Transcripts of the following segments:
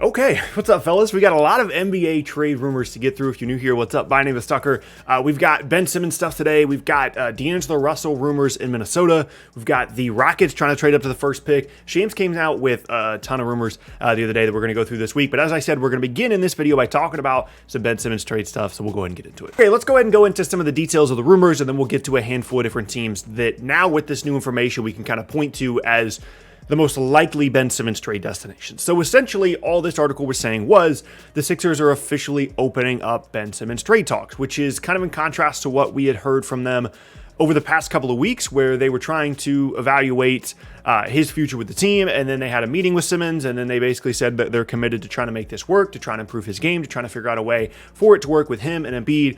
Okay, what's up, fellas? We got a lot of NBA trade rumors to get through. If you're new here, what's up? My name is Tucker. We've got Ben Simmons stuff today. We've got D'Angelo Russell rumors in Minnesota. We've got the Rockets trying to trade up to the first pick. Shams came out with a ton of rumors the other day that we're going to go through this week. But as I said, we're going to begin in this video by talking about some Ben Simmons trade stuff. So we'll go ahead and get into it. Okay, let's go ahead and go into some of the details of the rumors, and then we'll get to a handful of different teams that now with this new information we can kind of point to as the most likely Ben Simmons trade destination. So essentially all this article was saying was the Sixers are officially opening up Ben Simmons trade talks, which is kind of in contrast to what we had heard from them over the past couple of weeks, where they were trying to evaluate his future with the team. And then they had a meeting with Simmons, and then they basically said that they're committed to trying to make this work, to trying to improve his game, to trying to figure out a way for it to work with him and Embiid.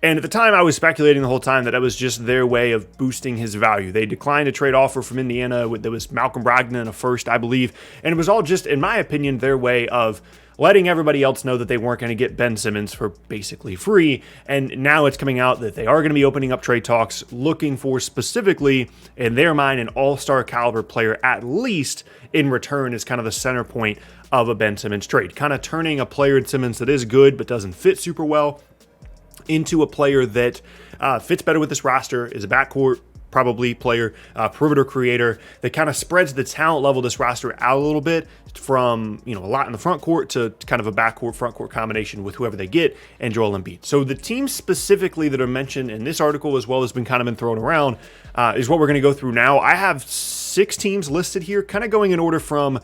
And at the time, I was speculating the whole time that it was just their way of boosting his value. They declined a trade offer from Indiana. There was Malcolm Brogdon and a first, I believe. And it was all just, in my opinion, their way of letting everybody else know that they weren't going to get Ben Simmons for basically free. And now it's coming out that they are going to be opening up trade talks, looking for specifically, in their mind, an all-star caliber player, at least in return, is kind of the center point of a Ben Simmons trade. Kind of turning a player in Simmons that is good but doesn't fit super well into a player that fits better with this roster, is a backcourt probably player, perimeter creator that kind of spreads the talent level of this roster out a little bit from, a lot in the front court to kind of a backcourt, front court combination with whoever they get and Joel Embiid. So the teams specifically that are mentioned in this article, as well as been thrown around, is what we're going to go through now. I have 6 teams listed here, kind of going in order from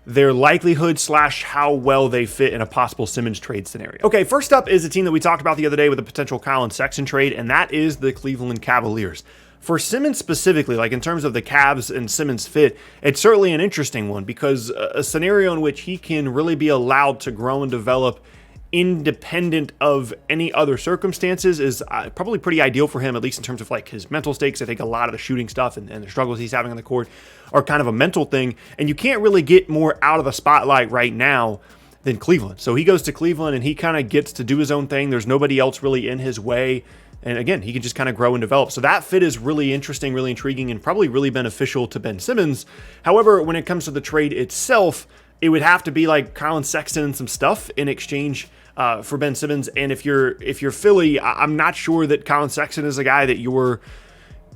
their likelihood / how well they fit in a possible Simmons trade scenario. Okay, first up is a team that we talked about the other day with a potential Colin Sexton trade, and that is the Cleveland Cavaliers. For Simmons specifically, like in terms of the Cavs and Simmons fit, it's certainly an interesting one because a scenario in which he can really be allowed to grow and develop independent of any other circumstances is probably pretty ideal for him, at least in terms of like his mental stakes. I think a lot of the shooting stuff and the struggles he's having on the court are kind of a mental thing, and you can't really get more out of the spotlight right now than Cleveland. So he goes to Cleveland and he kind of gets to do his own thing. There's nobody else really in his way. And again, he can just kind of grow and develop. So that fit is really interesting, really intriguing, and probably really beneficial to Ben Simmons. However, when it comes to the trade itself, it would have to be like Colin Sexton and some stuff in exchange for Ben Simmons. And if you're Philly, I'm not sure that Colin Sexton is a guy that you're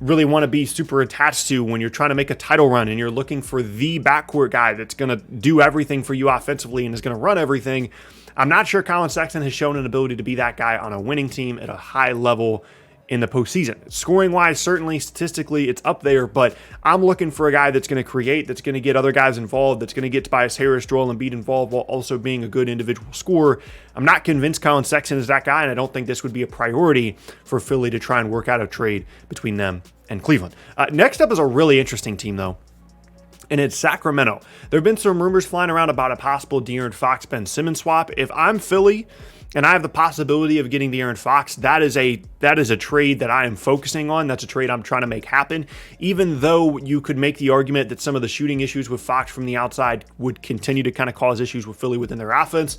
really want to be super attached to when you're trying to make a title run and you're looking for the backcourt guy that's going to do everything for you offensively and is going to run everything. I'm not sure Colin Sexton has shown an ability to be that guy on a winning team at a high level in the postseason. Scoring-wise, certainly, statistically, it's up there, but I'm looking for a guy that's going to create, that's going to get other guys involved, that's going to get Tobias Harris, Joel Embiid involved while also being a good individual scorer. I'm not convinced Colin Sexton is that guy, and I don't think this would be a priority for Philly to try and work out a trade between them and Cleveland. Next up is a really interesting team, though, and it's Sacramento. There have been some rumors flying around about a possible De'Aaron Fox-Ben Simmons swap. If I'm Philly and I have the possibility of getting De'Aaron Fox, that is a trade that I am focusing on. That's a trade I'm trying to make happen. Even though you could make the argument that some of the shooting issues with Fox from the outside would continue to kind of cause issues with Philly within their offense,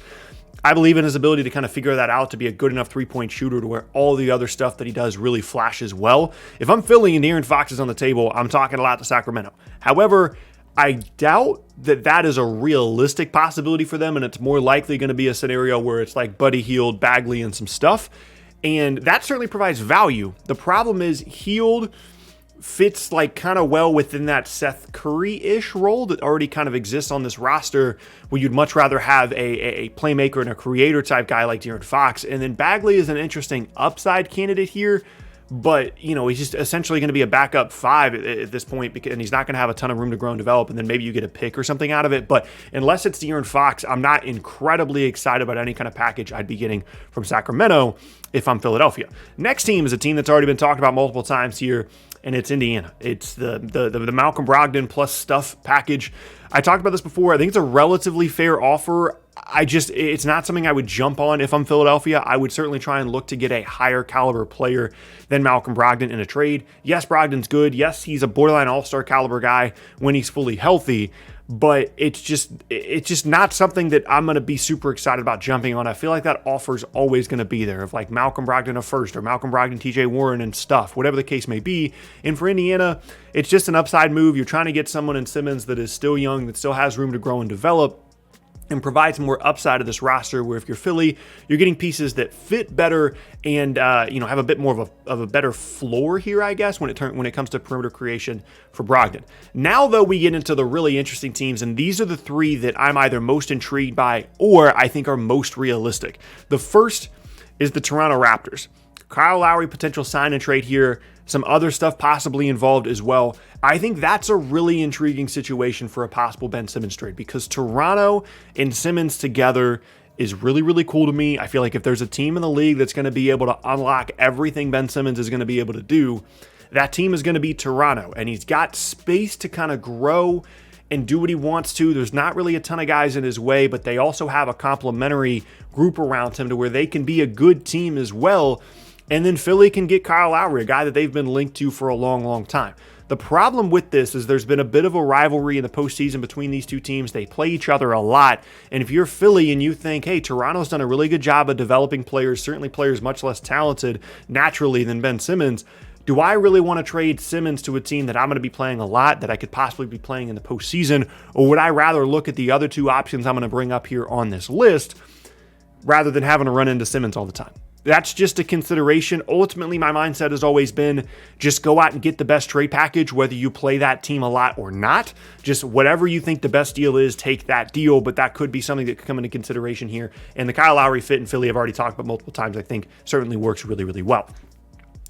I believe in his ability to kind of figure that out, to be a good enough three-point shooter to where all the other stuff that he does really flashes well. If I'm Philly and De'Aaron Fox is on the table, I'm talking a lot to Sacramento. However, I doubt that is a realistic possibility for them, and it's more likely going to be a scenario where it's like Buddy Hield, Bagley, and some stuff, and that certainly provides value. The problem is Hield fits like kind of well within that Seth Curry-ish role that already kind of exists on this roster, where you'd much rather have a playmaker and a creator type guy like De'Aaron Fox, and then Bagley is an interesting upside candidate here. But, he's just essentially going to be a backup 5 at this point, and he's not going to have a ton of room to grow and develop, and then maybe you get a pick or something out of it. But unless it's De'Aaron Fox, I'm not incredibly excited about any kind of package I'd be getting from Sacramento if I'm Philadelphia. Next team is a team that's already been talked about multiple times here, and it's Indiana. It's the Malcolm Brogdon plus stuff package. I talked about this before. I think it's a relatively fair offer. It's not something I would jump on if I'm Philadelphia. I would certainly try and look to get a higher caliber player than Malcolm Brogdon in a trade. Yes, Brogdon's good. Yes, he's a borderline all-star caliber guy when he's fully healthy, but it's just not something that I'm going to be super excited about jumping on. I feel like that offer's always going to be there, of like Malcolm Brogdon a first or Malcolm Brogdon, TJ Warren and stuff, whatever the case may be. And for Indiana, it's just an upside move. You're trying to get someone in Simmons that is still young, that still has room to grow and develop. and provides more upside to this roster, where if you're Philly, you're getting pieces that fit better and have a bit more of a better floor here, I guess, when it comes to perimeter creation for Brogdon. Now, though, we get into the really interesting teams, and these are the three that I'm either most intrigued by or I think are most realistic. The first is the Toronto Raptors. Kyle Lowry potential sign and trade here. Some other stuff possibly involved as well. I think that's a really intriguing situation for a possible Ben Simmons trade, because Toronto and Simmons together is really, really cool to me. I feel like if there's a team in the league that's going to be able to unlock everything Ben Simmons is going to be able to do, that team is going to be Toronto. And he's got space to kind of grow and do what he wants to. There's not really a ton of guys in his way, but they also have a complementary group around him to where they can be a good team as well. And then Philly can get Kyle Lowry, a guy that they've been linked to for a long, long time. The problem with this is there's been a bit of a rivalry in the postseason between these two teams. They play each other a lot. And if you're Philly and you think, hey, Toronto's done a really good job of developing players, certainly players much less talented naturally than Ben Simmons, do I really want to trade Simmons to a team that I'm going to be playing a lot, that I could possibly be playing in the postseason? Or would I rather look at the other two options I'm going to bring up here on this list rather than having to run into Simmons all the time? That's just a consideration. Ultimately, my mindset has always been just go out and get the best trade package, whether you play that team a lot or not. Just whatever you think the best deal is, take that deal. But that could be something that could come into consideration here. And the Kyle Lowry fit in Philly, I've already talked about multiple times, I think certainly works really, really well.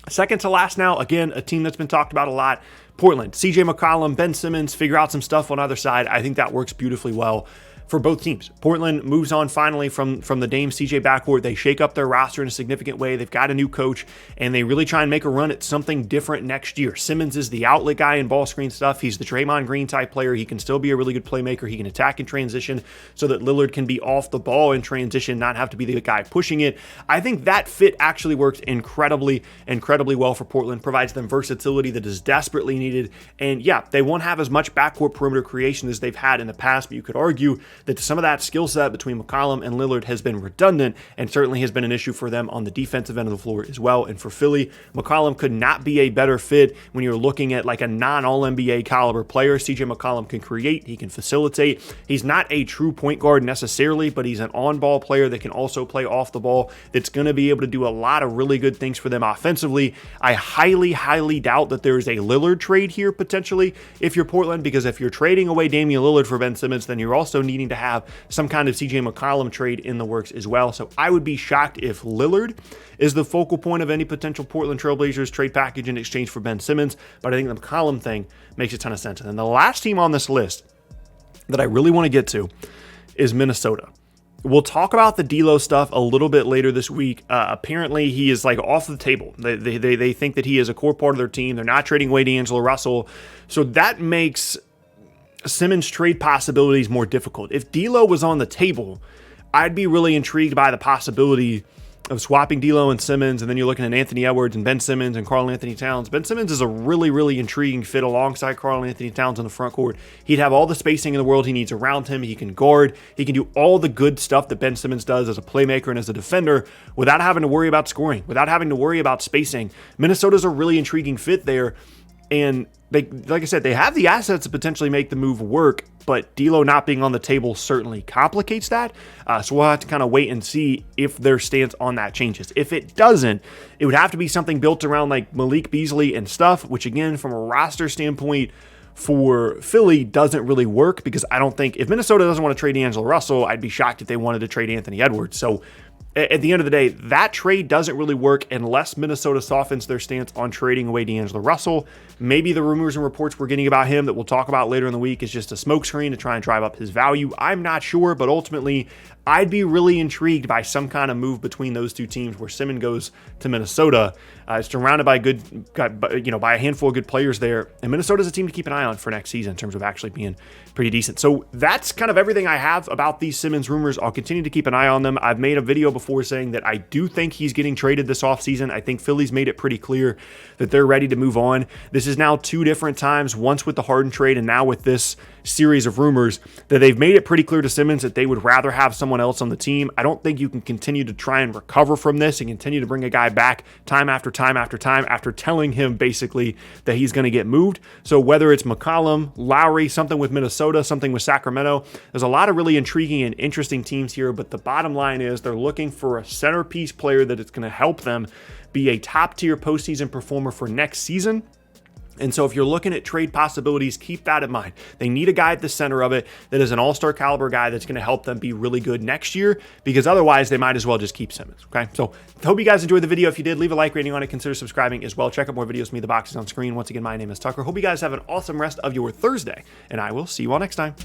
Second to last now, again, a team that's been talked about a lot, Portland. CJ McCollum, Ben Simmons, figure out some stuff on either side. I think that works beautifully well for both teams. Portland moves on finally from the Dame CJ backcourt. They shake up their roster in a significant way. They've got a new coach, and they really try and make a run at something different next year. Simmons is the outlet guy in ball screen stuff. He's the Draymond Green type player. He can still be a really good playmaker. He can attack in transition so that Lillard can be off the ball in transition, not have to be the guy pushing it. I think that fit actually works incredibly well for Portland, provides them versatility that is desperately needed. And yeah, they won't have as much backcourt perimeter creation as they've had in the past, but you could argue that some of that skill set between McCollum and Lillard has been redundant and certainly has been an issue for them on the defensive end of the floor as well. And for Philly, McCollum could not be a better fit when you're looking at like a non-All-NBA caliber player. CJ McCollum can create, he can facilitate. He's not a true point guard necessarily, but he's an on-ball player that can also play off the ball, that's going to be able to do a lot of really good things for them offensively. I highly doubt that there is a Lillard trade here potentially if you're Portland, because if you're trading away Damian Lillard for Ben Simmons, then you're also needing to have some kind of CJ McCollum trade in the works as well. So I would be shocked if Lillard is the focal point of any potential Portland Trailblazers trade package in exchange for Ben Simmons, but I think the McCollum thing makes a ton of sense. And then the last team on this list that I really want to get to is Minnesota. We'll talk about the D'Lo stuff a little bit later this week. Apparently, he is like off the table. They think that he is a core part of their team. They're not trading away D'Angelo Russell. So that makes Simmons trade possibilities more difficult. If D'Lo was on the table, I'd be really intrigued by the possibility of swapping D'Lo and Simmons, and then you're looking at Anthony Edwards and Ben Simmons and Karl Anthony Towns. Ben Simmons is a really intriguing fit alongside Karl Anthony Towns in the front court. He'd have all the spacing in the world he needs around him. He can guard. He can do all the good stuff that Ben Simmons does as a playmaker and as a defender without having to worry about scoring, without having to worry about spacing. Minnesota's a really intriguing fit there. And they, like I said, they have the assets to potentially make the move work, but D'Lo not being on the table certainly complicates that. So we'll have to kind of wait and see if their stance on that changes. If it doesn't, it would have to be something built around like Malik Beasley and stuff, which again, from a roster standpoint for Philly doesn't really work, because I don't think if Minnesota doesn't want to trade D'Angelo Russell, I'd be shocked if they wanted to trade Anthony Edwards. So at the end of the day, that trade doesn't really work unless Minnesota softens their stance on trading away D'Angelo Russell. Maybe the rumors and reports we're getting about him that we'll talk about later in the week is just a smokescreen to try and drive up his value. I'm not sure, but ultimately, I'd be really intrigued by some kind of move between those two teams where Simmons goes to Minnesota. It's surrounded by by a handful of good players there, and Minnesota's a team to keep an eye on for next season in terms of actually being pretty decent. So that's kind of everything I have about these Simmons rumors. I'll continue to keep an eye on them. I've made a video before before saying that I do think he's getting traded this offseason. I think Philly's made it pretty clear that they're ready to move on. This is now 2 different times, once with the Harden trade and now with this series of rumors, that they've made it pretty clear to Simmons that they would rather have someone else on the team. I don't think you can continue to try and recover from this and continue to bring a guy back time after time after time after telling him basically that he's going to get moved. So whether it's McCollum, Lowry, something with Minnesota, something with Sacramento, there's a lot of really intriguing and interesting teams here, but the bottom line is they're looking for a centerpiece player that is going to help them be a top-tier postseason performer for next season. And so if you're looking at trade possibilities, keep that in mind. They need a guy at the center of it that is an all-star caliber guy that's going to help them be really good next year, because otherwise they might as well just keep Simmons, okay? So I hope you guys enjoyed the video. If you did, leave a like rating on it. Consider subscribing as well. Check out more videos from me. The box is on screen. Once again, my name is Tucker. Hope you guys have an awesome rest of your Thursday, and I will see you all next time.